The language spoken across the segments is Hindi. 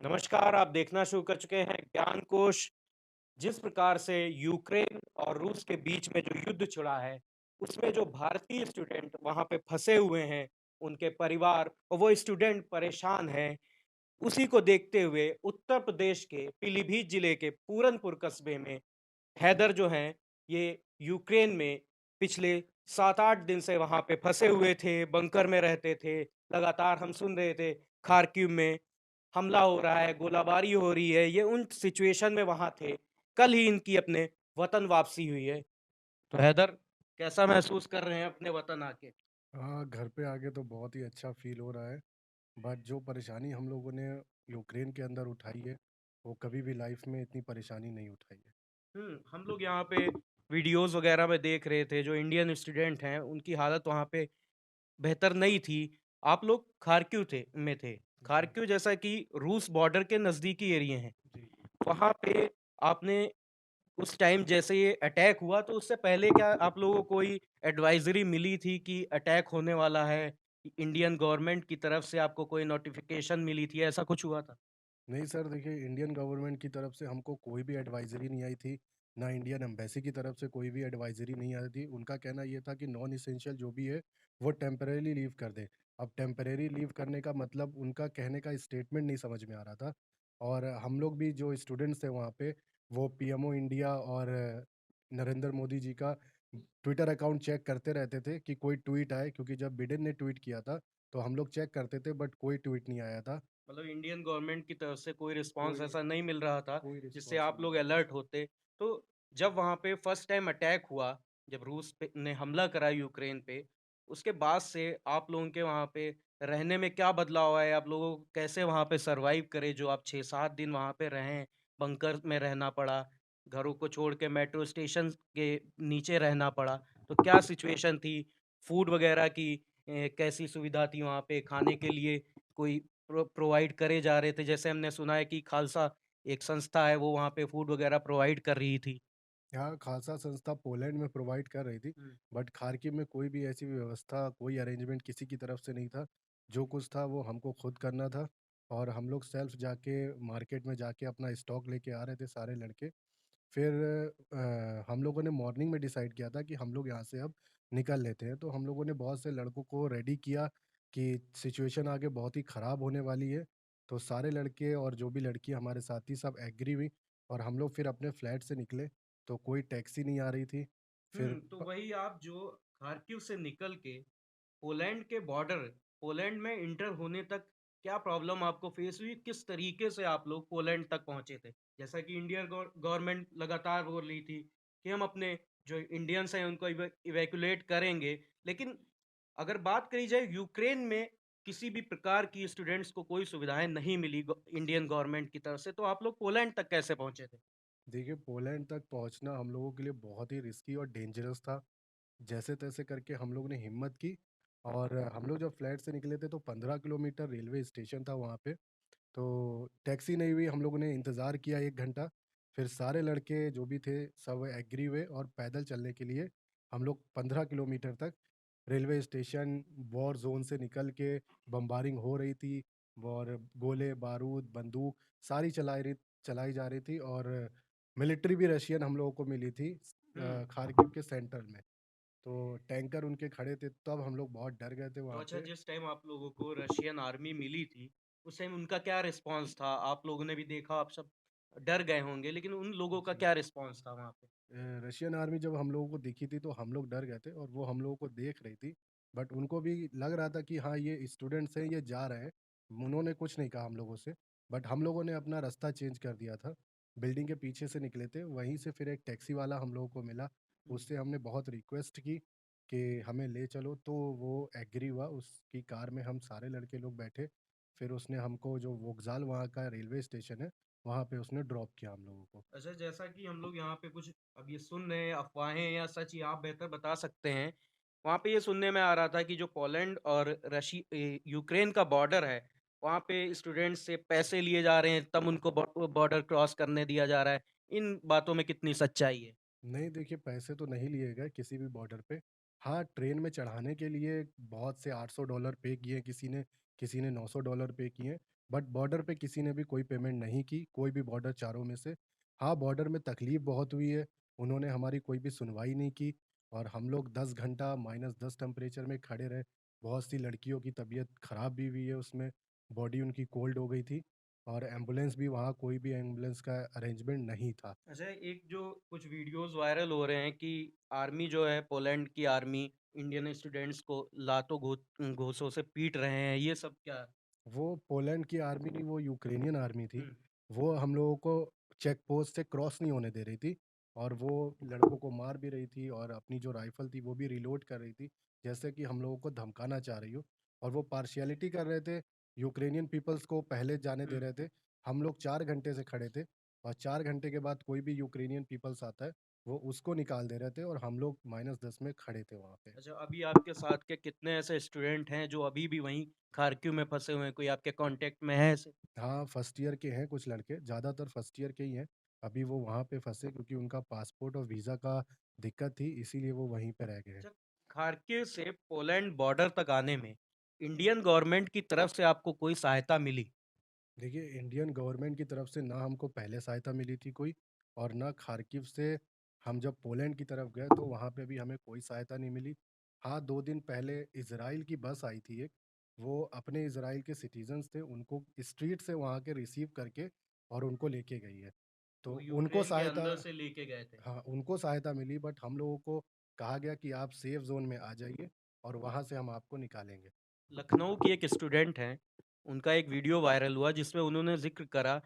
नमस्कार, आप देखना शुरू कर चुके हैं ज्ञान कोश। जिस प्रकार से यूक्रेन और रूस के बीच में जो युद्ध छिड़ा है, उसमें जो भारतीय स्टूडेंट वहाँ पे फँसे हुए हैं, उनके परिवार और वो स्टूडेंट परेशान हैं, उसी को देखते हुए उत्तर प्रदेश के पीलीभीत जिले के पूरनपुर कस्बे में हैदर जो हैं, ये यूक्रेन में पिछले 7-8 दिन से वहाँ पे फँसे हुए थे, बंकर में रहते थे। लगातार हम सुन रहे थे, खार्किव में हमला हो रहा है, गोलाबारी हो रही है, ये उन सिचुएशन में वहाँ थे। कल ही इनकी अपने वतन वापसी हुई है। तो हैदर, कैसा महसूस कर रहे हैं अपने वतन आके? हाँ, घर पे आके तो बहुत ही अच्छा फ़ील हो रहा है। बट जो परेशानी हम लोगों ने यूक्रेन के अंदर उठाई है, वो कभी भी लाइफ़ में इतनी परेशानी नहीं उठाई है। हम लोग यहाँ पे वीडियोज़ वगैरह में देख रहे थे, जो इंडियन स्टूडेंट हैं, उनकी हालत वहाँ पे बेहतर नहीं थी। आप लोग खार्किव थे। जी, खार्किव जैसा कि रूस बॉर्डर के नज़दीकी एरिये हैं। जी। वहाँ पे आपने उस टाइम जैसे ये अटैक हुआ तो उससे पहले क्या आप लोगों को कोई एडवाइज़री मिली थी कि अटैक होने वाला है? इंडियन गवर्नमेंट की तरफ से आपको कोई नोटिफ़िकेशन मिली थी, ऐसा कुछ हुआ था? नहीं सर, देखिए इंडियन गवर्नमेंट की तरफ से हमको कोई भी एडवाइज़री नहीं आई थी, ना इंडियन एम्बेसी की तरफ से कोई भी एडवाइज़री नहीं आई थी। उनका कहना ये था कि नॉन एसेंशियल जो भी है, वो टेम्परेरी लीव कर दें। अब टेम्परेरी लीव करने का मतलब उनका कहने का स्टेटमेंट नहीं समझ में आ रहा था और हम लोग भी जो स्टूडेंट्स थे वहाँ पे, वो पीएमओ इंडिया और नरेंद्र मोदी जी का ट्विटर अकाउंट चेक करते रहते थे कि कोई ट्वीट आए क्योंकि जब बिडेन ने ट्वीट किया था, तो हम लोग चेक करते थे बट कोई ट्वीट नहीं आया था। मतलब इंडियन गवर्नमेंट की तरफ से कोई रिस्पॉन्स कोई ऐसा नहीं मिल रहा था, कोई जिससे रिस्पॉन्स आप नहीं लोग मिला। अलर्ट होते। तो जब वहाँ पे फर्स्ट टाइम अटैक हुआ, जब रूस पे ने हमला करा यूक्रेन पे, उसके बाद से आप लोगों के वहाँ पे रहने में क्या बदलाव आया? आप लोगों को कैसे वहाँ पे सर्वाइव करे जो आप 6-7 दिन वहाँ पे रहें, बंकर में रहना पड़ा, घरों को छोड़ के मेट्रो स्टेशन के नीचे रहना पड़ा। तो क्या सिचुएशन थी? फूड वगैरह की कैसी सुविधा थी वहाँ पे? खाने के लिए कोई प्रोवाइड करे जा रहे थे? जैसे हमने सुना है कि खालसा एक संस्था है, वो वहाँ पे फूड वगैरह प्रोवाइड कर रही थी। यहाँ खालसा संस्था पोलैंड में प्रोवाइड कर रही थी, हुँ। बट खार्किव में कोई भी ऐसी व्यवस्था, कोई अरेंजमेंट किसी की तरफ से नहीं था। जो कुछ था वो हमको खुद करना था और हम लोग सेल्फ जाके मार्केट में जाके अपना स्टॉक लेके आ रहे थे सारे लड़के। फिर हम लोगों ने मॉर्निंग में डिसाइड किया था कि हम लोग यहाँ से अब निकल लेते हैं। तो हम लोगों ने बहुत से लड़कों को रेडी किया कि सिचुएशन आगे बहुत ही ख़राब होने वाली है। तो सारे लड़के और जो भी लड़की हमारे साथी सब एग्री हुई और हम लोग फिर अपने फ्लैट से निकले। तो कोई टैक्सी नहीं आ रही थी। फिर तो प वही आप जो खार्किव से निकल के पोलैंड के बॉर्डर पोलैंड में इंटर होने तक क्या प्रॉब्लम आपको फेस हुई? किस तरीके से आप लोग पोलैंड तक पहुँचे थे? जैसा कि इंडियन गवर्नमेंट लगातार बोल रही थी कि हम अपने जो इंडियंस हैं उनको इवैक्यूएट करेंगे। लेकिन अगर बात करी जाए यूक्रेन में किसी भी प्रकार की स्टूडेंट्स को कोई सुविधाएँ नहीं मिली इंडियन गवर्नमेंट की तरफ से, तो आप लोग पोलैंड तक कैसे पहुँचे थे? देखिए, पोलैंड तक पहुँचना हम लोगों के लिए बहुत ही रिस्की और डेंजरस था। जैसे-तैसे करके हम लोग ने हिम्मत की और हम लोग जब फ्लैट से निकले थे तो 15 किलोमीटर रेलवे स्टेशन था वहाँ पे। तो टैक्सी नहीं हुई, हम लोगों ने इंतज़ार किया 1 घंटा, फिर सारे लड़के जो भी थे सब एग्री हुए और पैदल चलने के लिए हम लोग 15 किलोमीटर तक रेलवे स्टेशन वॉर ज़ोन से निकल के बम्बारिंग हो रही थी और गोले, बारूद, बंदूक सारी चलाई जा रही थी और मिलिट्री भी रशियन हम लोगों को मिली थी हुँ। खार्किव के सेंटर में। तो टैंकर उनके खड़े थे, तब हम लोग बहुत डर गए थे तो वहाँ अच्छा, पे। जिस टाइम आप लोगों को रशियन आर्मी मिली थी, उस टाइम उनका क्या रिस्पॉन्स था? आप लोगों ने भी देखा, आप सब डर गए होंगे, लेकिन उन लोगों का जी। क्या रिस्पॉन्स था वहाँ पे? रशियन आर्मी जब हम लोगों को दिखी थी तो हम लोग डर गए थे और वो हम लोगों को देख रही थी। बट उनको भी लग रहा था कि हाँ, ये स्टूडेंट्स हैं, ये जा रहे हैं। उन्होंने कुछ नहीं कहा हम लोगों से। बट हम लोगों ने अपना रास्ता चेंज कर दिया था। बिल्डिंग के पीछे से निकले थे, वहीं से फिर एक टैक्सी वाला हम लोगों को मिला। हुँ। उससे हमने बहुत रिक्वेस्ट की कि हमें ले चलो, तो वो एग्री हुआ। उसकी कार में हम सारे लड़के लोग बैठे। फिर उसने हमको जो वोकज़ाल वहाँ का रेलवे स्टेशन है, वहाँ पे उसने ड्रॉप किया हम लोगों को। अच्छा, जैसा कि हम लोग यहाँ पे कुछ अब ये सुन रहे हैं, अफ़वाहें या सच ये आप बेहतर बता सकते हैं। वहाँ पे ये सुनने में आ रहा था कि जो पोलैंड और यूक्रेन का बॉर्डर है, वहाँ पे स्टूडेंट्स से पैसे लिए जा रहे हैं, तब उनको बॉर्डर क्रॉस करने दिया जा रहा है। इन बातों में कितनी सच्चाई है? नहीं देखिए, पैसे तो नहीं लिए गए किसी भी बॉर्डर पे। हाँ, ट्रेन में चढ़ाने के लिए बहुत से $800 पे किए किसी ने $900 पे किए। बट बॉर्डर पे किसी ने भी कोई पेमेंट नहीं की, कोई भी बॉर्डर चारों में से। हाँ, बॉर्डर में तकलीफ़ बहुत हुई है, उन्होंने हमारी कोई भी सुनवाई नहीं की और हम लोग 10 घंटा -10 टेम्परेचर में खड़े रहे। बहुत सी लड़कियों की तबीयत ख़राब भी हुई है उसमें, बॉडी उनकी कोल्ड हो गई थी और एम्बुलेंस भी वहाँ कोई भी एम्बुलेंस का अरेंजमेंट नहीं था। अच्छा, एक जो कुछ वीडियोस वायरल हो रहे हैं कि आर्मी जो है, पोलैंड की आर्मी इंडियन स्टूडेंट्स को लातों घूंसों से पीट रहे हैं, ये सब क्या? वो पोलैंड की आर्मी नहीं, वो यूक्रेनियन आर्मी थी। हुँ। वो हम लोगों को चेक पोस्ट से क्रॉस नहीं होने दे रही थी और वो लड़कों को मार भी रही थी और अपनी जो राइफ़ल थी वो भी रीलोड कर रही थी, जैसे कि हम लोगों को धमकाना चाह रही हो और वो पार्शियलिटी कर रहे थे, यूक्रेनियन पीपल्स को पहले जाने दे हुँ। रहे थे। हम लोग 4 घंटे से खड़े थे और 4 घंटे के बाद कोई भी यूक्रेनियन पीपल्स आता है, वो उसको निकाल दे रहे थे और हम लोग -10 में खड़े थे वहाँ पे। अच्छा, अभी आपके साथ के कितने ऐसे स्टूडेंट हैं जो अभी भी वहीं खार्किव में फँसे हुए हैं? कोई आपके कॉन्टैक्ट में है ऐसे? हाँ, फर्स्ट ईयर के हैं कुछ लड़के, ज़्यादातर फर्स्ट ईयर के ही हैं। अभी वो वहाँ पे फँसे क्योंकि उनका पासपोर्ट और वीज़ा का दिक्कत थी, इसीलिए वो वहीं पे रह गए हैं। अच्छा, खार्किव से पोलैंड बॉर्डर तक आने में इंडियन गवर्नमेंट की तरफ से आपको कोई सहायता मिली? देखिए, इंडियन गवर्नमेंट की तरफ से ना हमको पहले सहायता मिली थी कोई और ना खार्किव से हम जब पोलैंड की तरफ गए, तो वहाँ पे भी हमें कोई सहायता नहीं मिली। हाँ, 2 दिन पहले इज़राइल की बस आई थी एक, वो अपने इज़राइल के सिटिज़न्स थे, उनको स्ट्रीट से वहाँ के रिसीव करके और उनको लेके गई है। तो वो उनको यूक्रेन के सहायता अंदर से लेके गए थे। हाँ, उनको सहायता मिली बट हम लोगों को कहा गया कि आप सेफ ज़ोन में आ जाइए और वहाँ से हम आपको निकालेंगे। लखनऊ की एक स्टूडेंट हैं, उनका एक वीडियो वायरल हुआ जिसमें उन्होंने ज़िक्र करा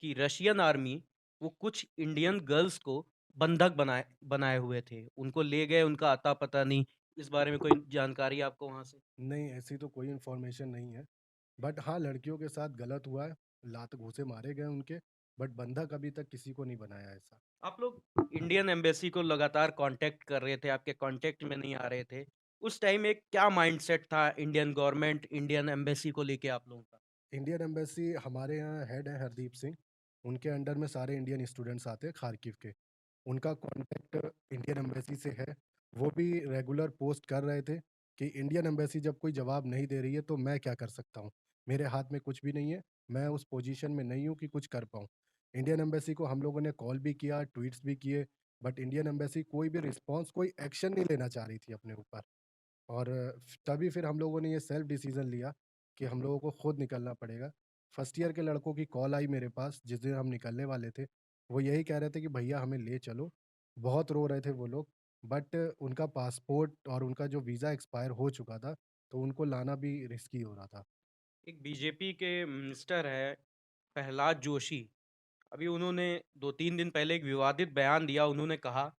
कि रशियन आर्मी वो कुछ इंडियन गर्ल्स को बंधक बनाए बनाए हुए थे। उनको ले गए, उनका अता-पता नहीं। इस बारे में कोई जानकारी आपको वहाँ से? नहीं, ऐसी तो कोई इन्फॉर्मेशन नहीं है। बट हाँ, लड़कियों के साथ गलत हुआ है, लात घूँसे मारे गए उनके, बट बंधक अभी तक किसी को नहीं बनाया ऐसा। आप लोग इंडियन एम्बेसी को लगातार कांटेक्ट कर रहे थे, आपके कांटेक्ट में नहीं आ रहे थे। उस टाइम एक क्या माइंडसेट था इंडियन गवर्नमेंट, इंडियन एम्बेसी को लेके आप लोगों का? इंडियन एम्बेसी हमारे यहाँ हेड है हरदीप सिंह, उनके अंडर में सारे इंडियन स्टूडेंट्स आते हैं खार्किव के। उनका कॉन्टैक्ट इंडियन एम्बेसी से है। वो भी रेगुलर पोस्ट कर रहे थे कि इंडियन एम्बेसी जब कोई जवाब नहीं दे रही है तो मैं क्या कर सकता हूँ? मेरे हाथ में कुछ भी नहीं है, मैं उस पोजीशन में नहीं हूँ कि कुछ कर पाऊँ। इंडियन एम्बेसी को हम लोगों ने कॉल भी किया, ट्वीट्स भी किए, बट इंडियन एम्बेसी कोई भी रिस्पॉन्स, कोई एक्शन नहीं लेना चाह रही थी अपने ऊपर। और तभी फिर हम लोगों ने ये सेल्फ डिसीज़न लिया कि हम लोगों को खुद निकलना पड़ेगा। फर्स्ट ईयर के लड़कों की कॉल आई मेरे पास जिस दिन हम निकलने वाले थे। वो यही कह रहे थे कि भैया हमें ले चलो। बहुत रो रहे थे वो लोग, बट उनका पासपोर्ट और उनका जो वीज़ा एक्सपायर हो चुका था, तो उनको लाना भी रिस्की हो रहा था। एक बीजेपी के मिनिस्टर हैं, प्रहलाद जोशी। अभी उन्होंने 2-3 दिन पहले एक विवादित बयान दिया। उन्होंने कहा,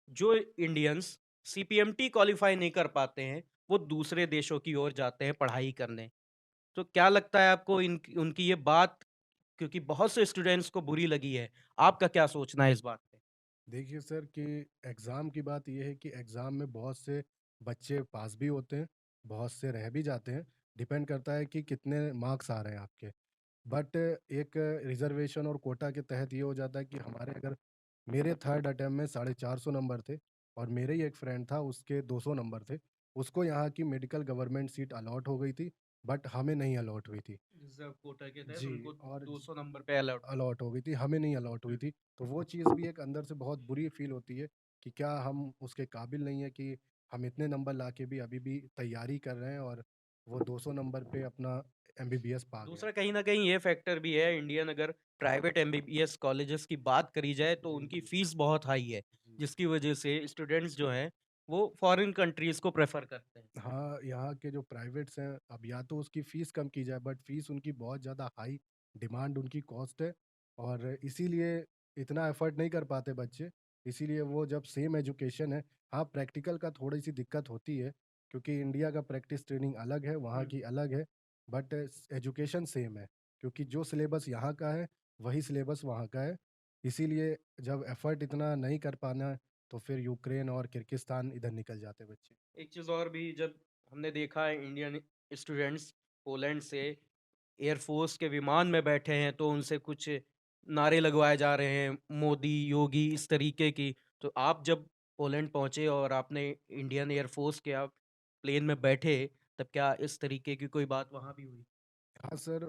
जो इंडियंस सीपीएमटी क्वालीफाई नहीं कर पाते हैं, वो दूसरे देशों की ओर जाते हैं पढ़ाई करने। तो क्या लगता है आपको इनकी उनकी ये बात, क्योंकि बहुत से स्टूडेंट्स को बुरी लगी है। आपका क्या सोचना है इस बात पे? देखिए सर कि एग्ज़ाम की बात ये है कि एग्ज़ाम में बहुत से बच्चे पास भी होते हैं, बहुत से रह भी जाते हैं। डिपेंड करता है कि कितने मार्क्स आ रहे हैं आपके। बट एक रिज़र्वेशन और कोटा के तहत ये हो जाता है कि हमारे अगर मेरे थर्ड अटेम्प्ट में 450 नंबर थे और मेरे ही एक फ्रेंड था उसके 200 नंबर थे। उसको यहाँ की मेडिकल गवर्नमेंट सीट अलॉट हो गई थी, बट हमें नहीं अलॉट हुई थी। रिज़र्व कोटा के तहत जी, उनको और 200 नंबर पे अलॉट हुई। अलॉट हो गई थी, हमें नहीं अलॉट हुई हुँ। थी। तो वो चीज़ भी एक अंदर से बहुत बुरी फ़ील होती है कि क्या हम उसके काबिल नहीं है कि हम इतने नंबर लाके भी अभी भी तैयारी कर रहे हैं और वो 200 नंबर पे अपना एमबीबीएस पा गया। दूसरा कहीं न कहीं ये फैक्टर भी है, इंडियन अगर प्राइवेट एमबीबीएस कॉलेजेस की बात करी जाए तो जी, उनकी जी। फ़ीस बहुत हाई है, जी। जिसकी वजह से स्टूडेंट्स जो हैं, वो फ़ॉरेन कंट्रीज़ को प्रेफ़र करते हैं। हाँ, यहाँ के जो प्राइवेट्स हैं, अब या तो उसकी फ़ीस कम की जाए, बट फ़ीस उनकी बहुत ज़्यादा हाई डिमांड उनकी कॉस्ट है और इसीलिए इतना एफ़र्ट नहीं कर पाते बच्चे। इसीलिए वो जब सेम एजुकेशन है, हाँ, प्रैक्टिकल का थोड़ी-सी दिक्कत होती है, क्योंकि इंडिया का प्रैक्टिस ट्रेनिंग अलग है, वहाँ हुँ। की अलग है, बट एजुकेशन सेम है, क्योंकि जो सिलेबस यहाँ का है, वही सिलेबस वहाँ का है। इसीलिए जब एफ़र्ट इतना नहीं कर पाना है, तो फिर यूक्रेन और किर्गिस्तान इधर निकल जाते हैं बच्चे। एक चीज़ और भी, जब हमने देखा है इंडियन स्टूडेंट्स पोलैंड से एयरफ़ोर्स के विमान में बैठे हैं, तो उनसे कुछ नारे लगवाए जा रहे हैं, मोदी, योगी, इस तरीके की। तो आप जब पोलैंड पहुँचे और आपने इंडियन एयरफ़ोर्स के आप प्लेन में बैठे, तब क्या इस तरीके की कोई बात वहाँ भी हुई? हाँ सर,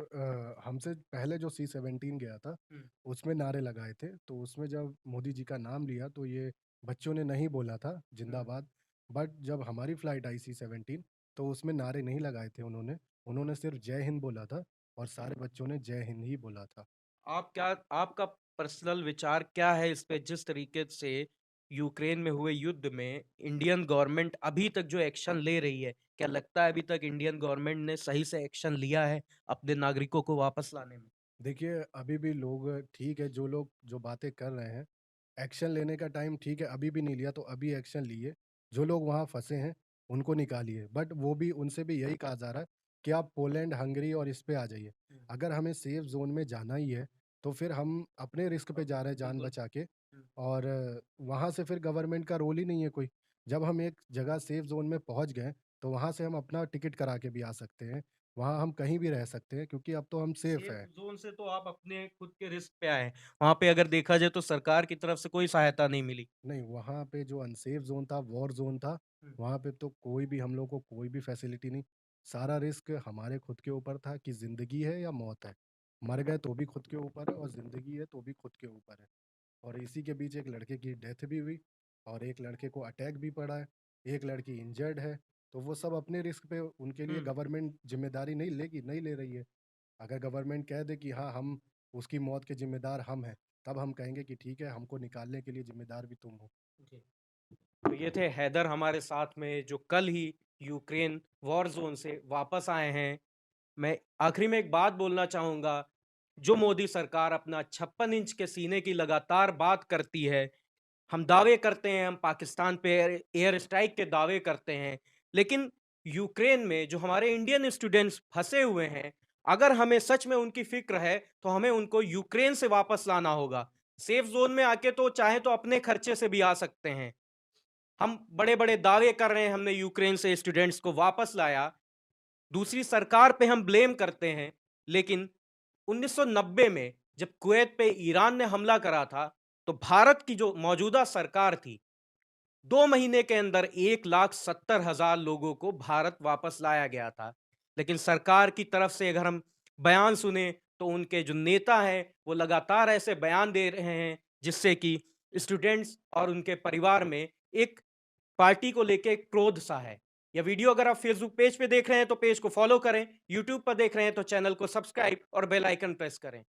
हमसे पहले जो C-17 गया था, हुँ, उसमें नारे लगाए थे। तो उसमें जब मोदी जी का नाम लिया तो ये बच्चों ने नहीं बोला था हुँ। जिंदाबाद। बट जब हमारी फ्लाइट आई C-17 तो उसमें नारे नहीं लगाए थे उन्होंने। उन्होंने सिर्फ जय हिंद बोला था और सारे बच्चों ने जय हिंद ही बोला था। आप क्या आपका पर्सनल विचार क्या है इस पे जिस तरीके से यूक्रेन में हुए युद्ध में इंडियन गवर्नमेंट अभी तक जो एक्शन ले रही है, क्या लगता है अभी तक इंडियन गवर्नमेंट ने सही से एक्शन लिया है अपने नागरिकों को वापस लाने में? देखिए, अभी भी लोग ठीक है, जो लोग जो बातें कर रहे हैं, एक्शन लेने का टाइम ठीक है, अभी भी नहीं लिया तो अभी एक्शन लिए। जो लोग वहाँ फँसे हैं, उनको निकालिए। बट वो भी उनसे भी यही कहा जा रहा है कि आप पोलैंड, हंगरी और इस पे आ जाइए। हुँ, अगर हमें सेफ ज़ोन में जाना ही है, तो फिर हम अपने रिस्क पे जा रहे हैं जान बिल्कुल। बचा के। हुँ, और वहाँ से फिर गवर्नमेंट का रोल ही नहीं है कोई। जब हम एक जगह सेफ ज़ोन में पहुँच गए, तो वहाँ से हम अपना टिकट करा के भी आ सकते हैं। वहाँ हम कहीं भी रह सकते हैं क्योंकि अब तो हम सेफ सेफ हैं। ज़ोन से तो आप अपने खुद के रिस्क पे आए हैं। वहाँ पे अगर देखा जाए तो सरकार की तरफ से कोई सहायता नहीं मिली। नहीं, वहाँ पे जो अनसेफ ज़ोन था, वॉर ज़ोन था, हुँ, वहाँ पे तो कोई भी हम लोग को कोई भी फैसिलिटी नहीं। सारा रिस्क हमारे खुद के ऊपर था कि ज़िंदगी है या मौत है। मर गए तो भी खुद के ऊपर है और ज़िंदगी है तो भी खुद के ऊपर है। और इसी के बीच एक लड़के की डेथ भी हुई और एक लड़के को अटैक भी पड़ा है, एक लड़की इंजर्ड है। तो वो सब अपने रिस्क पे, उनके लिए हुँ। गवर्नमेंट ज़िम्मेदारी नहीं ले रही है। अगर गवर्नमेंट कह दे कि हाँ, हम उसकी मौत के ज़िम्मेदार हम हैं, तब हम कहेंगे कि ठीक है, हमको निकालने के लिए ज़िम्मेदार भी तुम हो। जी। तो ये थे हैदर हमारे साथ में जो कल ही यूक्रेन वॉर ज़ोन से वापस आए हैं। मैं आखिरी में एक बात बोलना चाहूँगा, जो मोदी सरकार अपना 56 इंच के सीने की लगातार बात करती है, हम दावे करते हैं, हम पाकिस्तान पे एयर स्ट्राइक के दावे करते हैं, लेकिन यूक्रेन में जो हमारे इंडियन स्टूडेंट्स फँसे हुए हैं, अगर हमें सच में उनकी फ़िक्र है, तो हमें उनको यूक्रेन से वापस लाना होगा। सेफ ज़ोन में आके तो चाहे तो अपने खर्चे से भी आ सकते हैं। हम बड़े-बड़े दावे कर रहे हैं, हमने यूक्रेन से स्टूडेंट्स को वापस लाया, दूसरी सरकार पे हम ब्लेम करते हैं, लेकिन 1990 में जब कुवैत पे ईरान ने हमला करा था, तो भारत की जो मौजूदा सरकार थी, 2 महीने के अंदर 1,70,000 लोगों को भारत वापस लाया गया था। लेकिन सरकार की तरफ से अगर हम बयान सुने, तो उनके जो नेता हैं, वो लगातार ऐसे बयान दे रहे हैं, जिससे कि स्टूडेंट्स और उनके परिवार में एक पार्टी को लेके एक क्रोध-सा है। यह वीडियो अगर आप फेसबुक पेज पे देख रहे हैं, तो पेज को फॉलो करें, यूट्यूब पर देख रहे हैं, तो चैनल को सब्सक्राइब और बेल आइकन प्रेस करें।